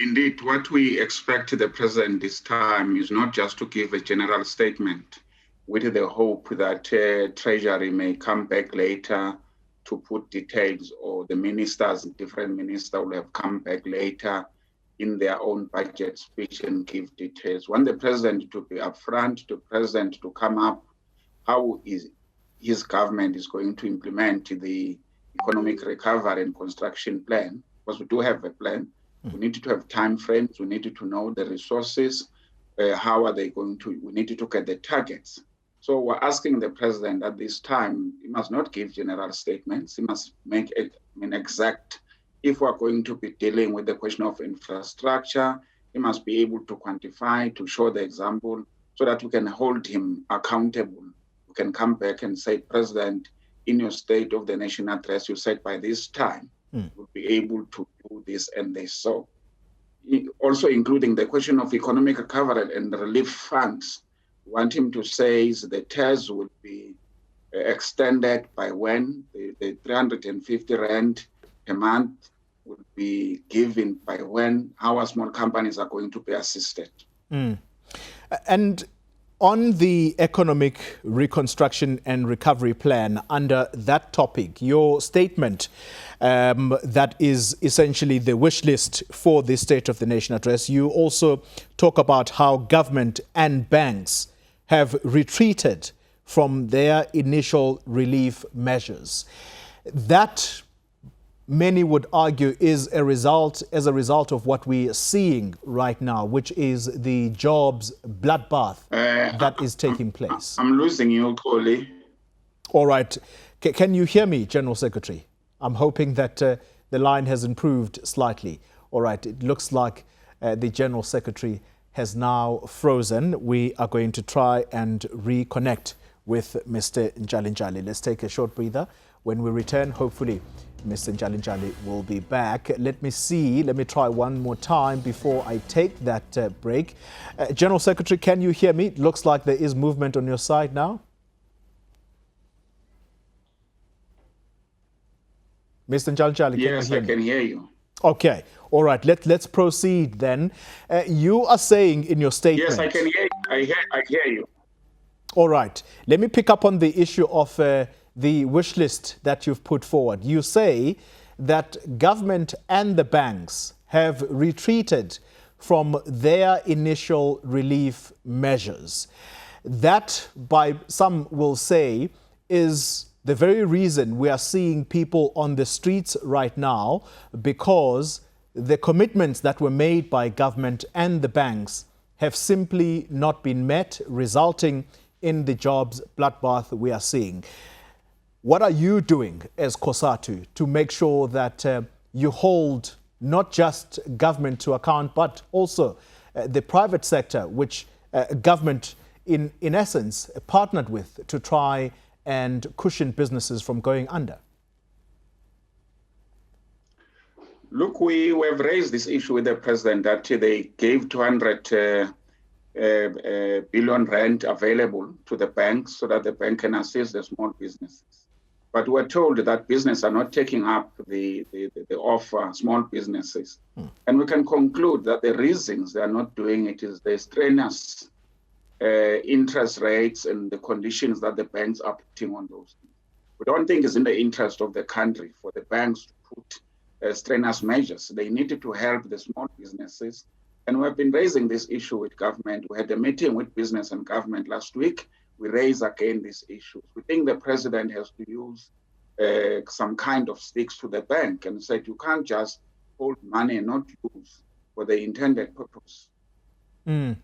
Indeed, what we expect the president this time is not just to give a general statement with the hope that Treasury may come back later to put details, or the ministers, different ministers will have come back later in their own budget speech and give details. Want the president to be upfront, the president to come up how is his government is going to implement the economic recovery and construction plan, because we do have a plan. We need to have time frames. We need to know the resources. How are they going to? We need to look at the targets. So we're asking the president at this time, he must not give general statements. He must make it exact. If we're going to be dealing with the question of infrastructure, he must be able to quantify, to show the example, so that we can hold him accountable. We can come back and say, President, in your State of the Nation address, you said by this time, we'll be able to do this and this. So also including the question of economic recovery and relief funds, we want him to say the TERS will be extended by when, the 350 rand a month will be given by when, how our small companies are going to be assisted. And on the economic reconstruction and recovery plan, under that topic, your statement that is essentially the wish list for the State of the Nation address, you also talk about how government and banks have retreated from their initial relief measures. That, many would argue, is as a result of what we are seeing right now, which is the jobs bloodbath that is taking place. I'm losing you, Koli. All right. Can you hear me, General Secretary? I'm hoping that the line has improved slightly. All right. It looks like the General Secretary has now frozen. We are going to try and reconnect with Mr. Ntshalintshali. Let's take a short breather. When we return, hopefully, Mr. Ntshalintshali will be back. Let me try one more time before I take that break. General Secretary, can you hear me? It looks like there is movement on your side now. Mr. Ntshalintshali, can you hear me? Yes, I can hear you. Okay. All right. Let's proceed then. You are saying in your statement... Yes, I can hear you. I hear you. All right. Let me pick up on the issue of the wish list that you've put forward. You say that government and the banks have retreated from their initial relief measures. That, by some will say, is the very reason we are seeing people on the streets right now, because the commitments that were made by government and the banks have simply not been met, resulting in the jobs bloodbath we are seeing. What are you doing as Cosatu to make sure that you hold not just government to account, but also the private sector, which government, in essence, partnered with to try and cushion businesses from going under? Look, we have raised this issue with the president that they gave 200 billion rand available to the banks so that the bank can assist the small businesses. But we're told that businesses are not taking up the offer, small businesses. And we can conclude that the reasons they are not doing it is the strenuous interest rates and the conditions that the banks are putting on those things. We don't think it's in the interest of the country for the banks to put strenuous measures. They needed to help the small businesses. And we've been raising this issue with government. We had a meeting with business and government last week. We raise again these issues. We think the president has to use some kind of sticks to the bank and said, you can't just hold money and not use for the intended purpose. Mr.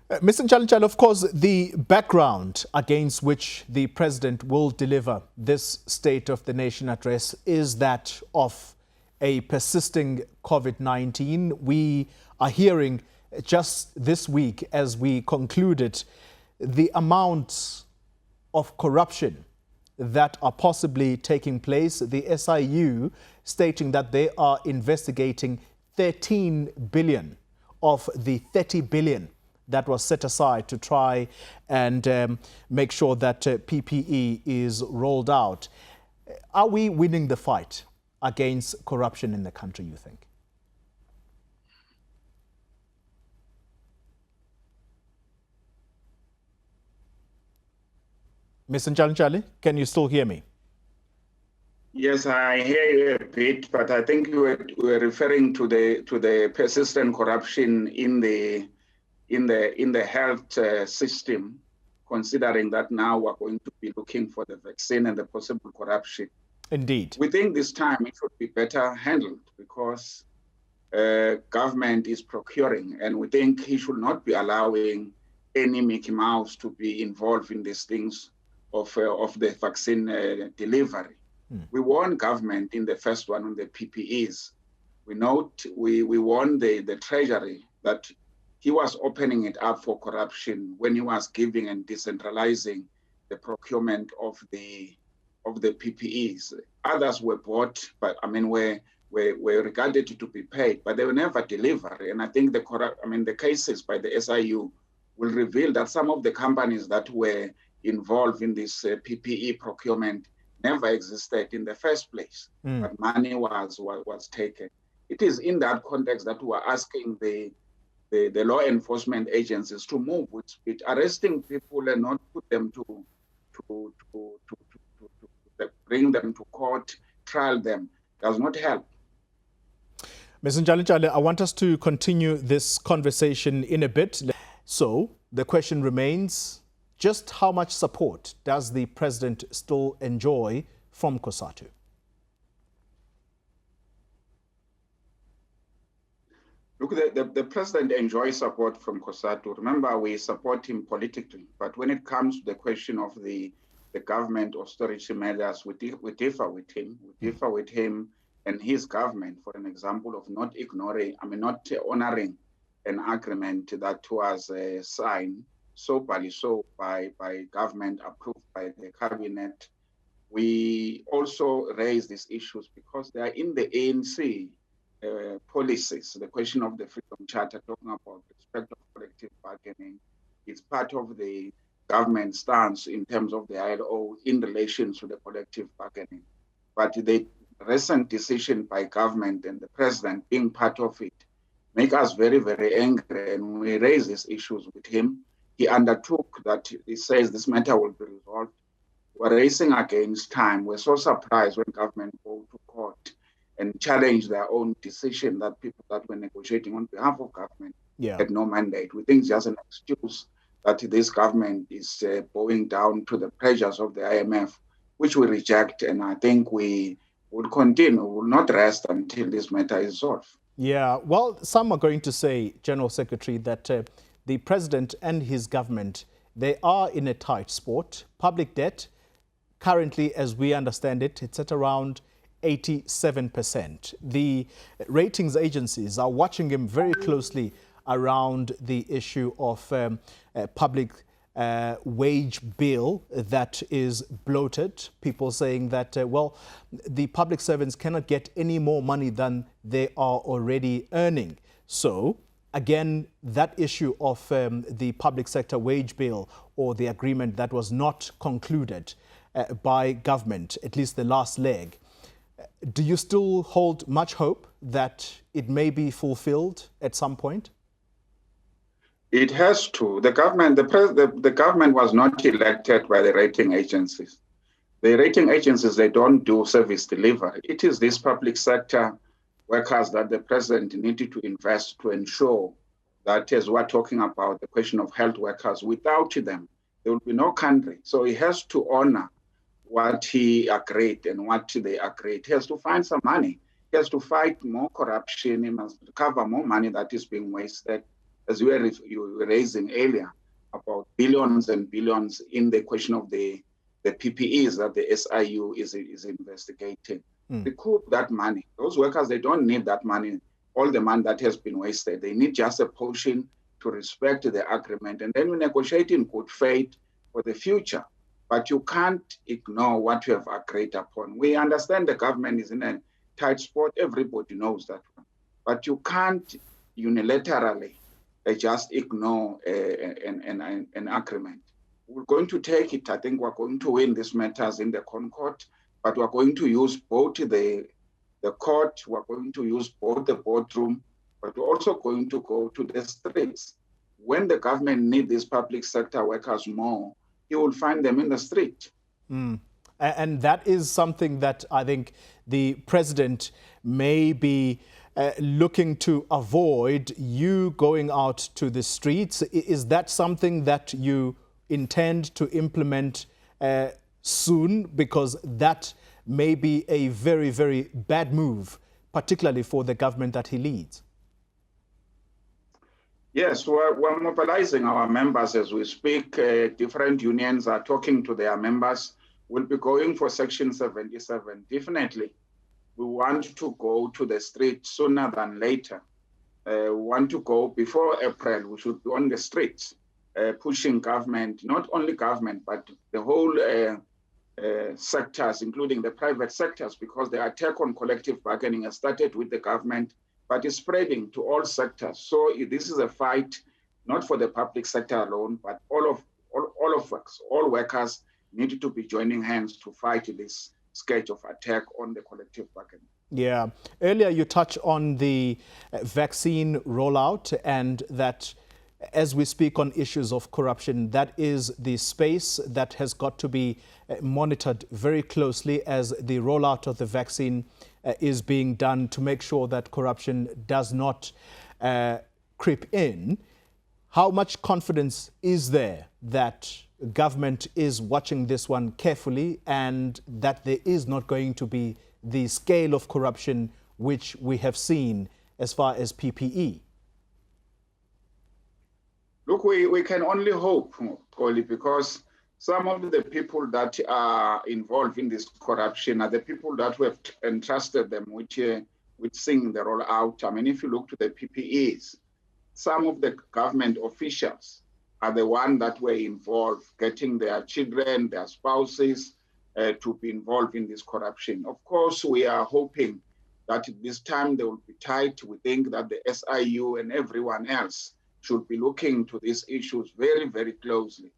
Ntshalintshali, of course, the background against which the president will deliver this State of the Nation address is that of a persisting COVID-19. We are hearing just this week, as we concluded, the amounts of corruption that are possibly taking place. The SIU stating that they are investigating 13 billion of the 30 billion that was set aside to try and make sure that PPE is rolled out. Are we winning the fight against corruption in the country, you think? Mr. Ntshalintshali, can you still hear me? Yes, I hear you a bit, but I think you were referring to the persistent corruption in the health system, considering that now we're going to be looking for the vaccine and the possible corruption. Indeed. We think this time it should be better handled because government is procuring, and we think he should not be allowing any Mickey Mouse to be involved in these things of the vaccine delivery. We warned government in the first one on the PPEs. We warned the Treasury that he was opening it up for corruption when he was giving and decentralizing the procurement of the PPEs. Others were bought, but were regarded to be paid, but they were never delivered. And I think the cases by the SIU will reveal that some of the companies that were involved in this PPE procurement never existed in the first place, but money was taken. It is in that context that we are asking the law enforcement agencies to move with speed, arresting people and not put them to bring them to court, trial them, does not help. Ms. Ntshalintshali, I want us to continue this conversation in a bit. So the question remains, just how much support does the president still enjoy from Cosatu? Look, the president enjoys support from Cosatu. Remember, we support him politically, but when it comes to the question of the government austerity measures, we differ with him. We differ with him and his government, for an example of not honoring an agreement that was signed by government, approved by the cabinet. We also raise these issues because they are in the ANC policies. The question of the Freedom Charter, talking about respect of collective bargaining, is part of the government stance in terms of the ILO in relation to the collective bargaining. But the recent decision by government and the president being part of it make us very, very angry, and we raise these issues with him. He undertook that he says this matter will be resolved. We're racing against time. We're so surprised when government go to court and challenge their own decision that people that were negotiating on behalf of government had no mandate. We think it's just an excuse that this government is bowing down to the pressures of the IMF, which we reject, and I think we will continue, will not rest until this matter is solved. Yeah, well, some are going to say, General Secretary, that the president and his government, they are in a tight spot. Public debt, currently, as we understand it, it's at around 87%. The ratings agencies are watching him very closely around the issue of public wage bill that is bloated. People saying that, well, the public servants cannot get any more money than they are already earning. So, again, that issue of the public sector wage bill or the agreement that was not concluded by government, at least the last leg, do you still hold much hope that it may be fulfilled at some point? It has to. The government was not elected by the rating agencies. The rating agencies, they don't do service delivery. It is these public sector workers that the president needed to invest to ensure that, as we're talking about the question of health workers, without them, there will be no country. So he has to honor what he agreed and what they agreed. He has to find some money. He has to fight more corruption. He must recover more money that is being wasted, as you were raising earlier, about billions and billions in the question of the PPEs that the SIU is investigating. Recoup that money. Those workers, they don't need that money, all the money that has been wasted. They need just a portion to respect the agreement. And then we negotiate in good faith for the future. But you can't ignore what you have agreed upon. We understand the government is in a tight spot. Everybody knows that one. But you can't unilaterally just ignore an agreement. We're going to take it. I think we're going to win these matters in the Concord, but we're going to use both the court, we're going to use both the boardroom, but we're also going to go to the streets. When the government needs these public sector workers more, you will find them in the street. And that is something that I think the president may be looking to avoid, you going out to the streets. Is that something that you intend to implement soon? Because that may be a very, very bad move, particularly for the government that he leads. Yes, we're mobilizing our members as we speak. Different unions are talking to their members. We'll be going for Section 77. Definitely, we want to go to the street sooner than later. We want to go before April. We should be on the streets, pushing government, not only government, but the whole sectors, including the private sectors, because the attack on collective bargaining has started with the government, but is spreading to all sectors. So this is a fight, not for the public sector alone, but all of us, all workers need to be joining hands to fight this scourge of attack on the collective bargaining. Yeah. Earlier you touched on the vaccine rollout, and that as we speak on issues of corruption, that is the space that has got to be monitored very closely as the rollout of the vaccine is being done to make sure that corruption does not creep in. How much confidence is there that government is watching this one carefully and that there is not going to be the scale of corruption which we have seen as far as PPE? Look, we can only hope, Koli, because some of the people that are involved in this corruption are the people that we have entrusted them with seeing the rollout. I mean, if you look to the PPEs, some of the government officials are the ones that were involved, getting their children, their spouses to be involved in this corruption. Of course, we are hoping that this time they will be tight. We think that the SIU and everyone else should be looking to these issues very, very closely.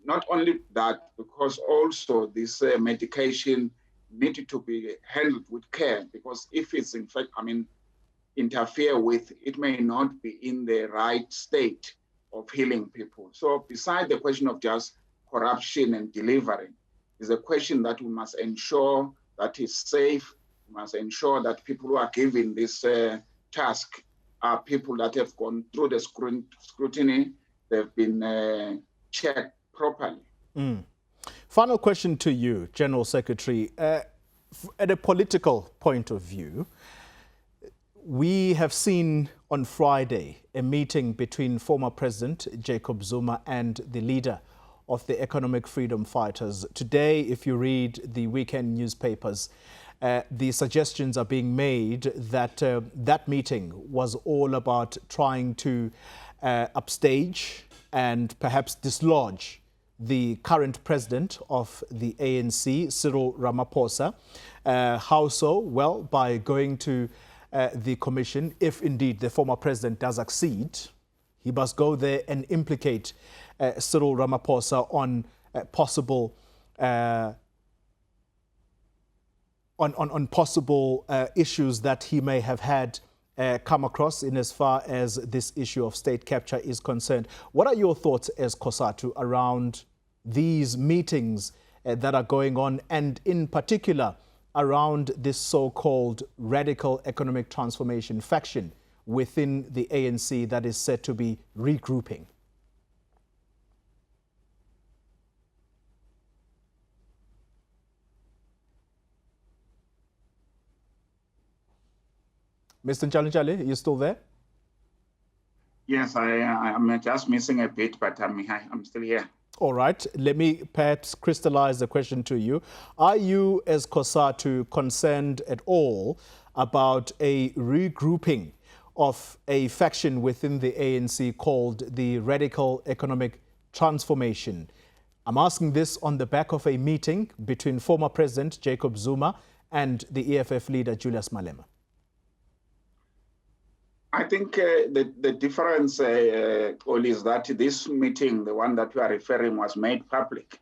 Not only that, because also this medication needed to be handled with care, because if it's in fact, interfere with, it may not be in the right state of healing people. So beside the question of just corruption and delivering, is a question that we must ensure that is safe. We must ensure that people who are given this task are people that have gone through the scrutiny, they've been checked properly. Final question to you, General Secretary. At a political point of view, we have seen on Friday a meeting between former President Jacob Zuma and the leader of the Economic Freedom Fighters. Today, if you read the weekend newspapers, the suggestions are being made that that meeting was all about trying to upstage and perhaps dislodge the current president of the ANC, Cyril Ramaphosa. How so? Well, by going to the commission, if indeed the former president does accede, he must go there and implicate Cyril Ramaphosa on possible issues that he may have had come across in as far as this issue of state capture is concerned. What are your thoughts as Cosatu around these meetings that are going on, and in particular around this so-called radical economic transformation faction within the ANC that is said to be regrouping? Mr. Ntshalintshali, are you still there? Yes, I'm just missing a bit, but I'm still here. All right. Let me perhaps crystallize the question to you. Are you, as Cosatu, concerned at all about a regrouping of a faction within the ANC called the Radical Economic Transformation? I'm asking this on the back of a meeting between former President Jacob Zuma and the EFF leader Julius Malema. I think the difference, Oli, is that this meeting, the one that you are referring, was made public.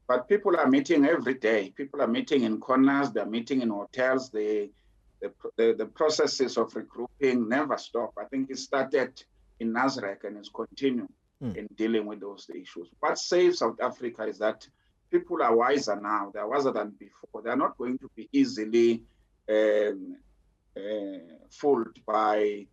But people are meeting every day. People are meeting in corners. They're meeting in hotels. The processes of regrouping never stop. I think it started in Nazareth and is continuing in dealing with those issues. What saves South Africa is that people are wiser now. They're wiser than before. They're not going to be easily fooled by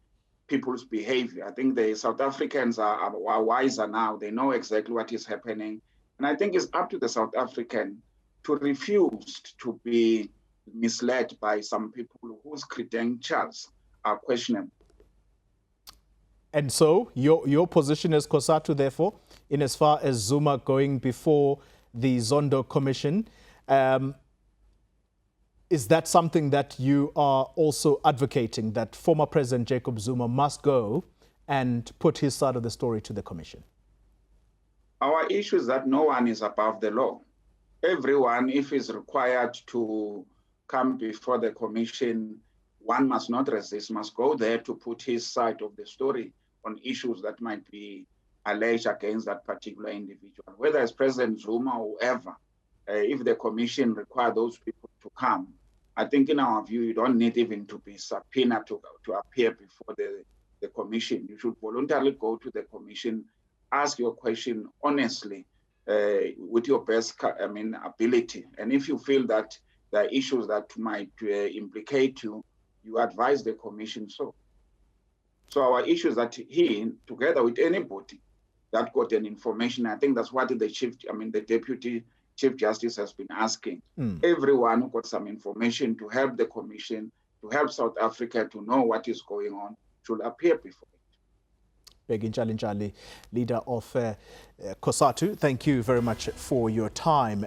people's behavior. I think the South Africans are wiser now. They know exactly what is happening. And I think it's up to the South African to refuse to be misled by some people whose credentials are questionable. And so your position as Cosatu, therefore, in as far as Zuma going before the Zondo Commission, is that something that you are also advocating, that former President Jacob Zuma must go and put his side of the story to the Commission? Our issue is that no one is above the law. Everyone, if is required to come before the Commission, one must not resist, must go there to put his side of the story on issues that might be alleged against that particular individual. Whether it's President Zuma or whoever, if the Commission require those people to come, I think in our view, you don't need even to be subpoenaed to appear before the Commission. You should voluntarily go to the Commission, ask your question honestly, with your best ability. And if you feel that there are issues that might implicate you, you advise the Commission so. So our issue is that he, together with anybody that got an information, I think that's what the Deputy Chief Justice has been asking. Everyone who got some information to help the Commission, to help South Africa to know what is going on, should appear before it. Bheki Ntshalintshali, leader of Cosatu, thank you very much for your time.